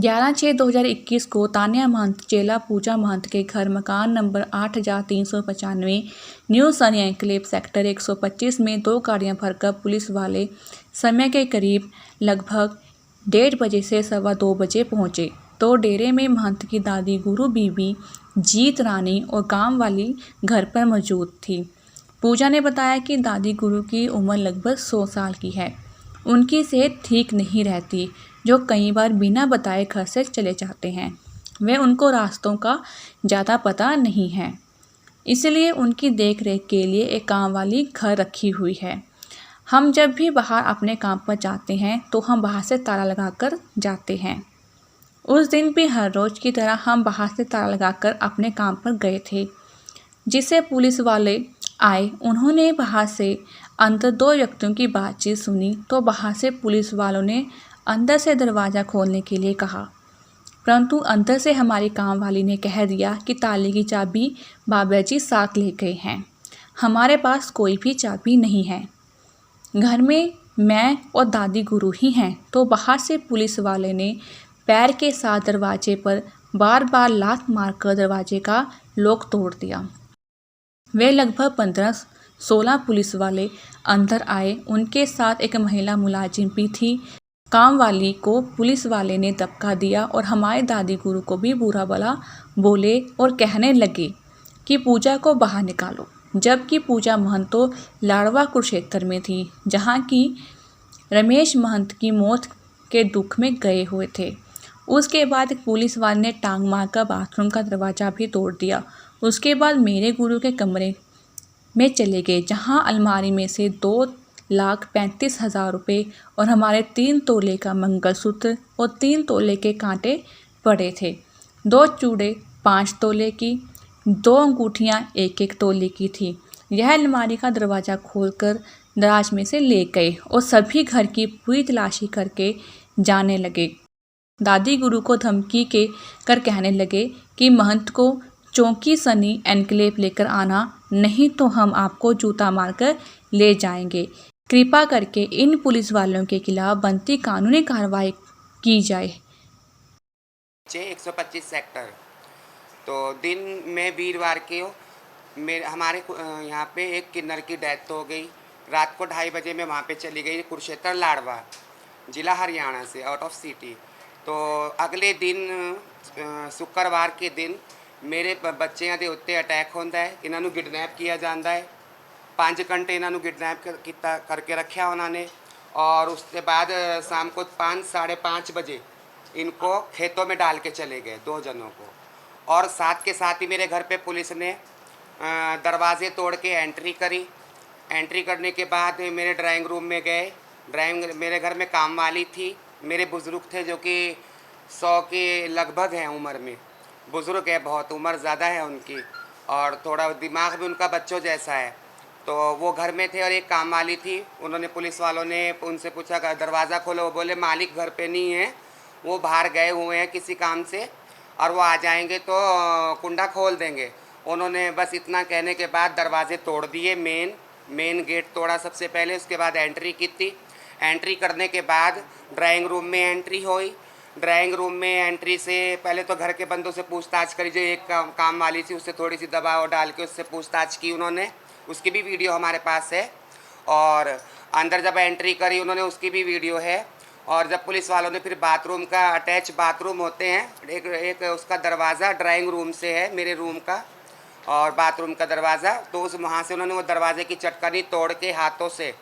11/6/2021 को तान्या महंत चेला पूजा महंत के घर मकान number 8,395 new Sunny enclave sector 125 में 2 गाड़ियां भरकर पुलिस वाले समय के करीब लगभग 1:30 बजे से 2:15 बजे पहुंचे तो डेरे में महंत की दादी गुरु बीबी जीत रानी और गांव वाली घर पर मौजूद थी। पूजा ने बताया कि दादी गुरु की उम्र लगभग 100 साल की है। उनकी सेहत ठीक नहीं रहती, जो कई बार बिना बताए घर से चले जाते हैं। वे उनको रास्तों का ज़्यादा पता नहीं है, इसलिए उनकी देख रेख के लिए एक काम वाली घर रखी हुई है। हम जब भी बाहर अपने काम पर जाते हैं तो हम बाहर से ताला लगाकर जाते हैं। उस दिन भी हर रोज़ की तरह हम बाहर से ताला लगाकर अपने काम पर गए थे। जिससे पुलिस वाले आए, उन्होंने बाहर से अंदर 2 व्यक्तियों की बातचीत सुनी तो बाहर से पुलिस वालों ने अंदर से दरवाज़ा खोलने के लिए कहा, परंतु अंदर से हमारी काम वाली ने कह दिया कि ताले की चाबी बाबा जी साथ ले गए हैं, हमारे पास कोई भी चाबी नहीं है। घर में मैं और दादी गुरु ही हैं। तो बाहर से पुलिस वाले ने पैर के साथ दरवाजे पर बार बार लात मारकर दरवाजे का लॉक तोड़ दिया। वे लगभग 15-16 पुलिस वाले अंदर आए। उनके साथ एक महिला मुलाजिम भी थी। काम वाली को पुलिस वाले ने धक्का दिया और हमारे दादी गुरु को भी बुरा भला बोले और कहने लगे कि पूजा को बाहर निकालो, जबकि पूजा महंत तो लाड़वा कुरुक्षेत्र में थी, जहाँ की रमेश महंत की मौत के दुख में गए हुए थे। उसके बाद एक पुलिस वाले ने टांग मारकर बाथरूम का दरवाज़ा भी तोड़ दिया। उसके बाद मेरे गुरु के कमरे में चले गए, जहाँ अलमारी में से 2,35,000 रुपये और हमारे 3 तोले का मंगलसूत्र और 3 तोले के कांटे पड़े थे। 2 चूड़े 5 तोले की, 2 अंगूठियाँ 1-1 तोले की थी। यह अलमारी का दरवाज़ा खोलकर दराज में से ले गए और सभी घर की पूरी तलाशी करके जाने लगे। दादी गुरु को धमकी के कर कहने लगे कि महंत को चौकी सनी एन्क्लेव लेकर आना, नहीं तो हम आपको जूता मारकर ले जाएंगे। कृपा करके इन पुलिस वालों के खिलाफ बनती कानूनी कार्रवाई की जाए। 125 सेक्टर। तो दिन में वीरवार के हमारे यहाँ पे एक किन्नर की डेथ हो गई। रात को 2:30 बजे मैं वहाँ पे चली गई, कुरुक्षेत्र लाड़वा, ज़िला हरियाणा से, आउट ऑफ सिटी। तो अगले दिन शुक्रवार के दिन मेरे बच्चों के उत्ते अटैक होता है। इन्हों किडनैप किया जाता है। 5 घंटे इन्हों किडनैप करके रखा उन्होंने, और उसके बाद शाम को 5-5:30 बजे इनको खेतों में डाल के चले गए 2 जनों को। और साथ के साथ ही मेरे घर पे पुलिस ने दरवाजे तोड़ के एंट्री करी। एंट्री करने के बाद मेरे ड्राइंग रूम में गए। मेरे घर में काम वाली थी, मेरे बुज़ुर्ग थे जो कि 100 के लगभग हैं उम्र में, बुज़ुर्ग है, बहुत उम्र ज़्यादा है उनकी, और थोड़ा दिमाग भी उनका बच्चों जैसा है। तो वो घर में थे और एक काम वाली थी। उन्होंने, पुलिस वालों ने उनसे पूछा दरवाज़ा खोलो। वो बोले मालिक घर पे नहीं है, वो बाहर गए हुए हैं किसी काम से, और वो आ जाएंगे तो कुंडा खोल देंगे। उन्होंने बस इतना कहने के बाद दरवाजे तोड़ दिए। मेन गेट तोड़ा सबसे पहले, उसके बाद एंट्री की थी। एंट्री करने के बाद ड्राइंग रूम में एंट्री हुई। ड्राइंग रूम में एंट्री से पहले तो घर के बंदों से पूछताछ करी। जो एक काम वाली थी उससे थोड़ी सी दबाव डाल के उससे पूछताछ की उन्होंने, उसकी भी वीडियो हमारे पास है। और अंदर जब एंट्री करी उन्होंने, उसकी भी वीडियो है। और जब पुलिस वालों ने फिर बाथरूम का, अटैच बाथरूम होते हैं, एक उसका दरवाज़ा ड्राइंग रूम से है, मेरे रूम का और बाथरूम का दरवाज़ा, तो उस वहाँ से उन्होंने वो दरवाजे की चटकनी तोड़ के हाथों से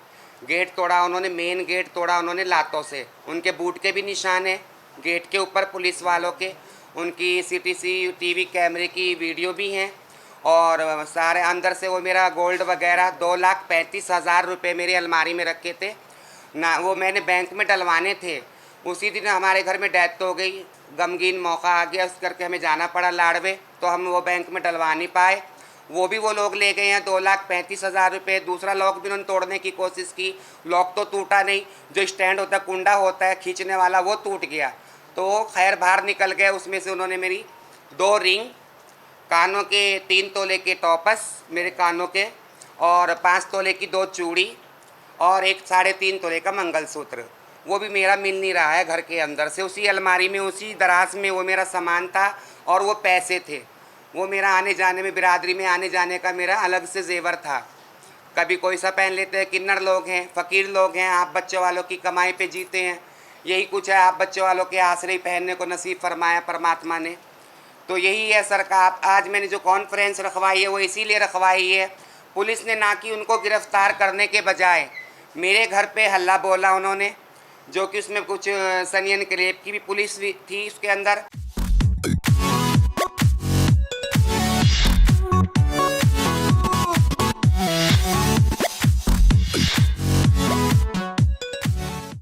गेट तोड़ा उन्होंने। मेन गेट तोड़ा उन्होंने लातों से। उनके बूट के भी निशान हैं गेट के ऊपर पुलिस वालों के। उनकी CCTV कैमरे की वीडियो भी हैं। और सारे अंदर से वो मेरा गोल्ड वगैरह 2,35,000 रुपये मेरी अलमारी में रखे थे ना, वो मैंने बैंक में डलवाने थे। उसी दिन हमारे घर में डेथ हो गई, गमगीन मौका आ गया, उस करके हमें जाना पड़ा लाड़वे, तो हम वो बैंक में डलवा नहीं पाए। वो भी वो लोग ले गए हैं 2,35,000 रुपये। दूसरा लॉक भी उन्होंने तोड़ने की कोशिश की, लॉक तो टूटा नहीं, जो स्टैंड होता है, कुंडा होता है खींचने वाला, वो टूट गया। तो खैर बाहर निकल गए। उसमें से उन्होंने मेरी 2 रिंग, कानों के 3 तोले के टॉपस मेरे कानों के, और 5 तोले की 2 चूड़ी, और एक 3.5 तोले का मंगलसूत्र, वो भी मेरा मिल नहीं रहा है घर के अंदर से। उसी अलमारी में, उसी दराज में वो मेरा सामान था और वो पैसे थे। वो मेरा आने जाने में, बिरादरी में आने जाने का मेरा अलग से जेवर था। कभी कोई सा पहन लेते हैं, किन्नर लोग हैं, फ़कीर लोग हैं, आप बच्चों वालों की कमाई पे जीते हैं, यही कुछ है, आप बच्चों वालों के आसरे ही पहनने को नसीब फरमाया परमात्मा ने। तो यही है सरकार, आज मैंने जो कॉन्फ्रेंस रखवाई है वो इसीलिए रखवाई है, पुलिस ने ना कि उनको गिरफ्तार करने के बजाय मेरे घर पे हल्ला बोला उन्होंने, जो कि उसमें कुछ सनी एनक्लेव की भी पुलिस भी थी उसके अंदर।